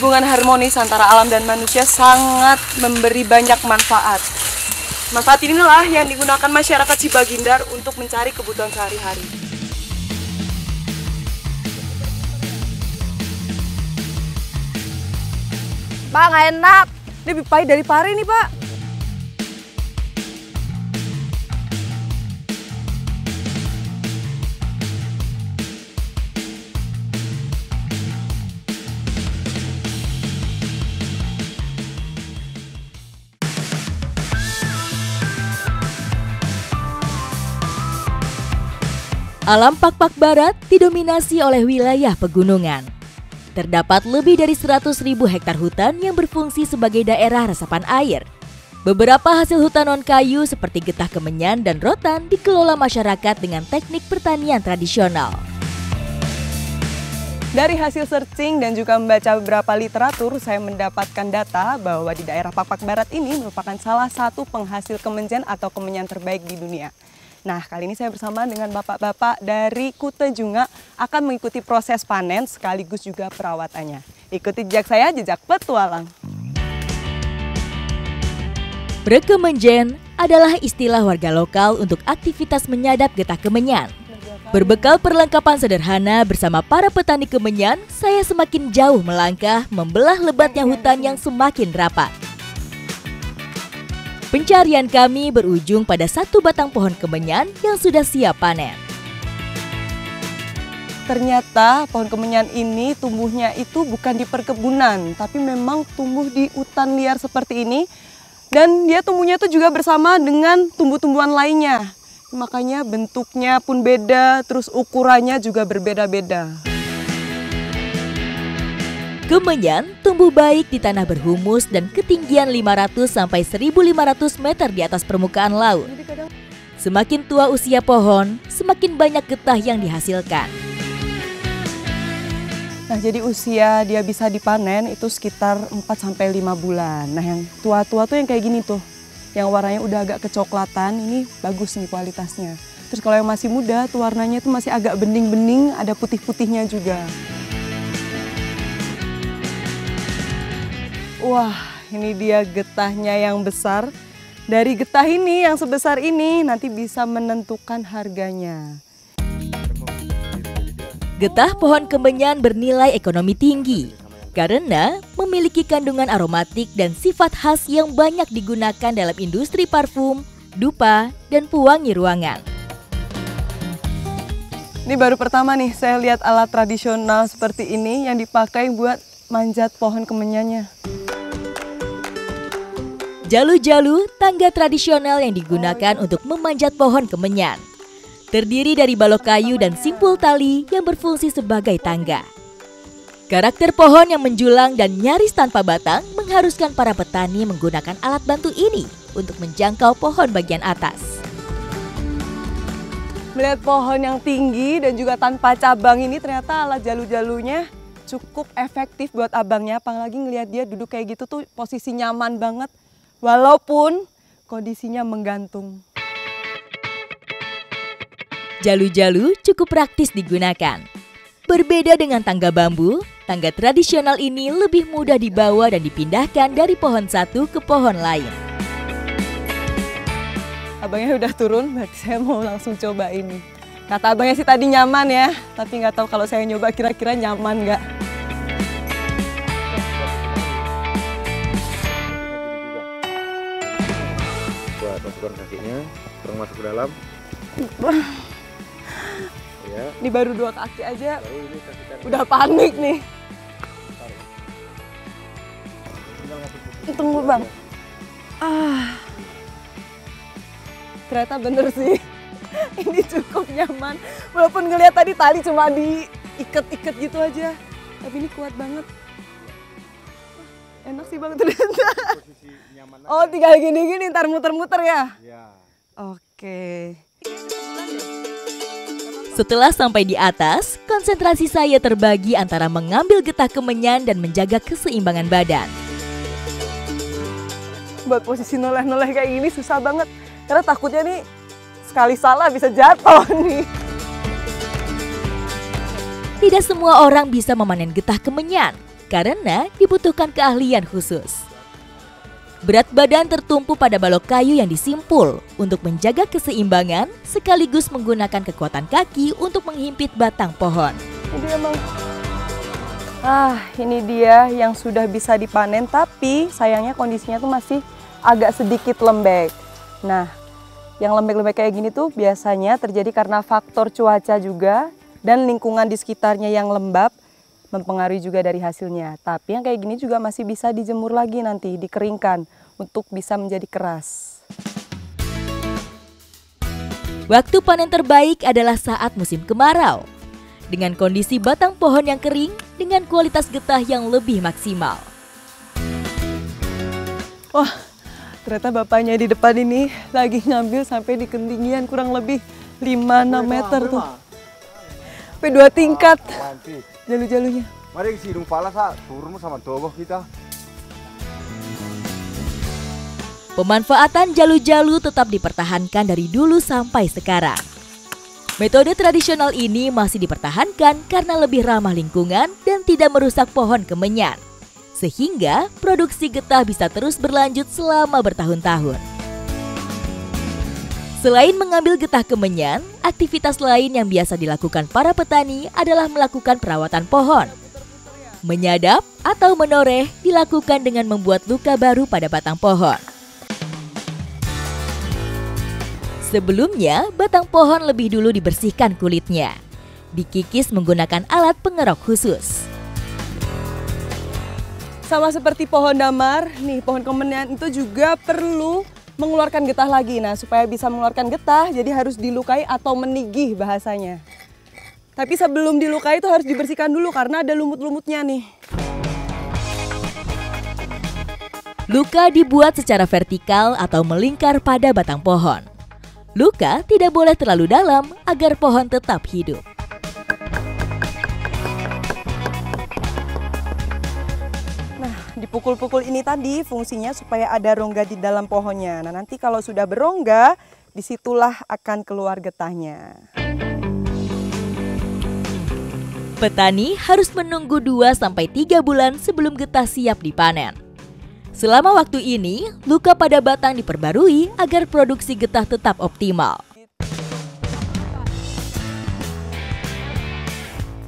hubungan harmonis antara alam dan manusia sangat memberi banyak manfaat. Manfaat inilah yang digunakan masyarakat Cibagindar untuk mencari kebutuhan sehari-hari. Pak, nggak enak. Lebih pahit dari pari nih, Pak. Alam Pakpak Barat didominasi oleh wilayah pegunungan. Terdapat lebih dari 100.000 hektar hutan yang berfungsi sebagai daerah resapan air. Beberapa hasil hutan non-kayu seperti getah kemenyan dan rotan dikelola masyarakat dengan teknik pertanian tradisional. Dari hasil searching dan juga membaca beberapa literatur, saya mendapatkan data bahwa di daerah Pakpak Barat ini merupakan salah satu penghasil kemenjan atau kemenyan terbaik di dunia. Nah, kali ini saya bersama dengan bapak-bapak dari Kute Junga akan mengikuti proses panen sekaligus juga perawatannya. Ikuti jejak saya, jejak petualang. Berkemenjen adalah istilah warga lokal untuk aktivitas menyadap getah kemenyan. Berbekal perlengkapan sederhana bersama para petani kemenyan, saya semakin jauh melangkah membelah lebatnya hutan yang semakin rapat. Pencarian kami berujung pada satu batang pohon kemenyan yang sudah siap panen. Ternyata pohon kemenyan ini tumbuhnya itu bukan di perkebunan, tapi memang tumbuh di hutan liar seperti ini. Dan dia tumbuhnya itu juga bersama dengan tumbuh-tumbuhan lainnya. Makanya bentuknya pun beda, terus ukurannya juga berbeda-beda. Kemenyan tumbuh baik di tanah berhumus dan ketinggian 500 sampai 1.500 meter di atas permukaan laut. Semakin tua usia pohon, semakin banyak getah yang dihasilkan. Nah, jadi usia dia bisa dipanen itu sekitar 4 sampai 5 bulan. Nah, yang tua-tua tuh yang kayak gini tuh. Yang warnanya udah agak kecoklatan, ini bagus nih kualitasnya. Terus kalau yang masih muda tuh warnanya tuh masih agak bening-bening, ada putih-putihnya juga. Wah, ini dia getahnya yang besar. Dari getah ini yang sebesar ini nanti bisa menentukan harganya. Getah pohon kemenyan bernilai ekonomi tinggi karena memiliki kandungan aromatik dan sifat khas yang banyak digunakan dalam industri parfum, dupa, dan pewangi ruangan. Ini baru pertama nih saya lihat alat tradisional seperti ini yang dipakai buat manjat pohon kemenyannya. Jalu-jalu, tangga tradisional yang digunakan untuk memanjat pohon kemenyan. Terdiri dari balok kayu dan simpul tali yang berfungsi sebagai tangga. Karakter pohon yang menjulang dan nyaris tanpa batang mengharuskan para petani menggunakan alat bantu ini untuk menjangkau pohon bagian atas. Melihat pohon yang tinggi dan juga tanpa cabang ini ternyata alat jalu-jalunya cukup efektif buat abangnya. Apalagi ngelihat dia duduk kayak gitu tuh posisi nyaman banget. Walaupun kondisinya menggantung. Jalu-jalu cukup praktis digunakan. Berbeda dengan tangga bambu, tangga tradisional ini lebih mudah dibawa dan dipindahkan dari pohon satu ke pohon lain. Abangnya udah turun, berarti saya mau langsung coba ini. Kata abangnya sih tadi nyaman ya, tapi nggak tahu kalau saya nyoba kira-kira nyaman nggak. Masukkan kakinya, terus masuk ke dalam. Ya. Ini baru 2 kaki aja, udah panik nih. Tunggu bang. Ternyata bener sih, ini cukup nyaman. Walaupun ngeliat tadi tali cuma diikat-ikat gitu aja, tapi ini kuat banget. Enak sih bang ternyata. Oh tinggal gini-gini ntar muter-muter ya? Iya. Oke. Setelah sampai di atas, konsentrasi saya terbagi antara mengambil getah kemenyan dan menjaga keseimbangan badan. Buat posisi noleh-noleh kayak gini susah banget. Karena takutnya nih sekali salah bisa jatuh nih. Tidak semua orang bisa memanen getah kemenyan. karena dibutuhkan keahlian khusus. Berat badan tertumpu pada balok kayu yang disimpul untuk menjaga keseimbangan sekaligus menggunakan kekuatan kaki untuk menghimpit batang pohon. Ini dia yang sudah bisa dipanen, tapi sayangnya kondisinya tuh masih agak sedikit lembek. Nah, yang lembek-lembek kayak gini tuh biasanya terjadi karena faktor cuaca juga dan lingkungan di sekitarnya yang lembab mempengaruhi juga dari hasilnya. Tapi yang kayak gini juga masih bisa dijemur lagi nanti, dikeringkan untuk bisa menjadi keras. Waktu panen terbaik adalah saat musim kemarau. Dengan kondisi batang pohon yang kering dengan kualitas getah yang lebih maksimal. Wah, ternyata bapaknya di depan ini lagi ngambil sampai di ketinggian kurang lebih 5-6 meter tuh. Sampai 2 tingkat jalu-jalunya. Mari si hidung pala turun sama togoh kita. Pemanfaatan jalu-jalu tetap dipertahankan dari dulu sampai sekarang. Metode tradisional ini masih dipertahankan karena lebih ramah lingkungan dan tidak merusak pohon kemenyan. Sehingga produksi getah bisa terus berlanjut selama bertahun-tahun. Selain mengambil getah kemenyan, aktivitas lain yang biasa dilakukan para petani adalah melakukan perawatan pohon. Menyadap atau menoreh dilakukan dengan membuat luka baru pada batang pohon. Sebelumnya, batang pohon lebih dulu dibersihkan kulitnya. Dikikis menggunakan alat pengerok khusus. Sama seperti pohon damar, nih pohon kemenyan itu juga perlu mengeluarkan getah lagi. Nah, supaya bisa mengeluarkan getah, jadi harus dilukai atau menigih bahasanya. Tapi sebelum dilukai itu harus dibersihkan dulu karena ada lumut-lumutnya nih. Luka dibuat secara vertikal atau melingkar pada batang pohon. Luka tidak boleh terlalu dalam agar pohon tetap hidup. Dipukul-pukul ini tadi fungsinya supaya ada rongga di dalam pohonnya. Nah, nanti kalau sudah berongga, disitulah akan keluar getahnya. Petani harus menunggu 2-3 bulan sebelum getah siap dipanen. Selama waktu ini, luka pada batang diperbarui agar produksi getah tetap optimal.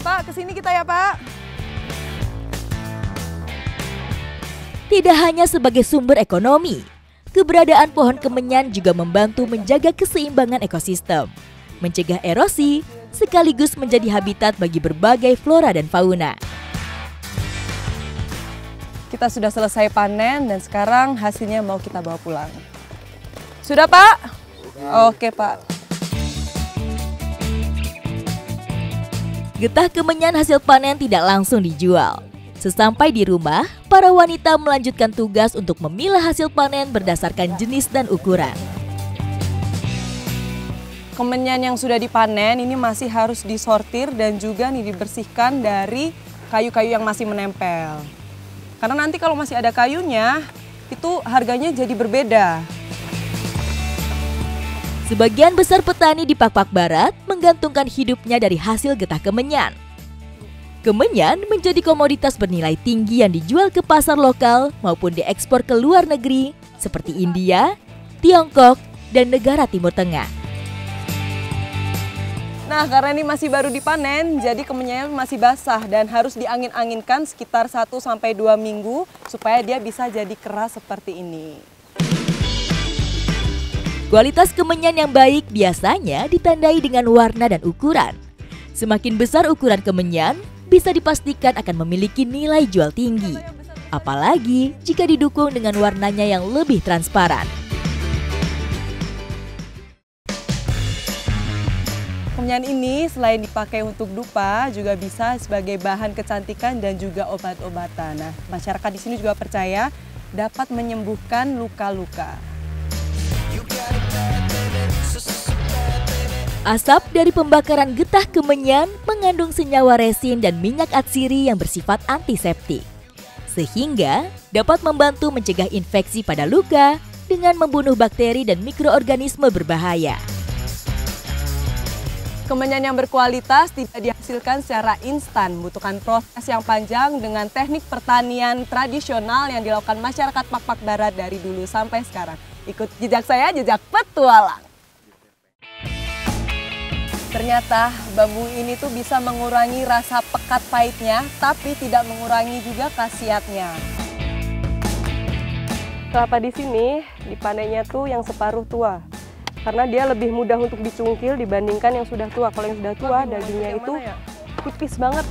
Pak, kesini kita ya, Pak. Tidak hanya sebagai sumber ekonomi, keberadaan pohon kemenyan juga membantu menjaga keseimbangan ekosistem, mencegah erosi, sekaligus menjadi habitat bagi berbagai flora dan fauna. Kita sudah selesai panen dan sekarang hasilnya mau kita bawa pulang. Sudah, Pak? Oke, Pak. Getah kemenyan hasil panen tidak langsung dijual. Sesampai di rumah, para wanita melanjutkan tugas untuk memilah hasil panen berdasarkan jenis dan ukuran. Kemenyan yang sudah dipanen ini masih harus disortir dan juga dibersihkan dari kayu-kayu yang masih menempel. Karena nanti kalau masih ada kayunya, itu harganya jadi berbeda. Sebagian besar petani di Pakpak Barat menggantungkan hidupnya dari hasil getah kemenyan. Kemenyan menjadi komoditas bernilai tinggi yang dijual ke pasar lokal maupun diekspor ke luar negeri seperti India, Tiongkok, dan negara Timur Tengah. Nah, karena ini masih baru dipanen, jadi kemenyannya masih basah dan harus diangin-anginkan sekitar 1-2 minggu supaya dia bisa jadi keras seperti ini. Kualitas kemenyan yang baik biasanya ditandai dengan warna dan ukuran. Semakin besar ukuran kemenyan, bisa dipastikan akan memiliki nilai jual tinggi. Apalagi jika didukung dengan warnanya yang lebih transparan. Kemenyan ini selain dipakai untuk dupa, juga bisa sebagai bahan kecantikan dan juga obat-obatan. Nah, masyarakat di sini juga percaya dapat menyembuhkan luka-luka. Asap dari pembakaran getah kemenyan mengandung senyawa resin dan minyak atsiri yang bersifat antiseptik. Sehingga dapat membantu mencegah infeksi pada luka dengan membunuh bakteri dan mikroorganisme berbahaya. Kemenyan yang berkualitas tidak dihasilkan secara instan, membutuhkan proses yang panjang dengan teknik pertanian tradisional yang dilakukan masyarakat Pakpak Barat dari dulu sampai sekarang. Ikut jejak saya, jejak petualang. Ternyata bambu ini tuh bisa mengurangi rasa pekat pahitnya, tapi tidak mengurangi juga khasiatnya. Kelapa di sini dipanennya tuh yang separuh tua, karena dia lebih mudah untuk dicungkil dibandingkan yang sudah tua. Kalau yang sudah tua dagingnya itu tipis banget.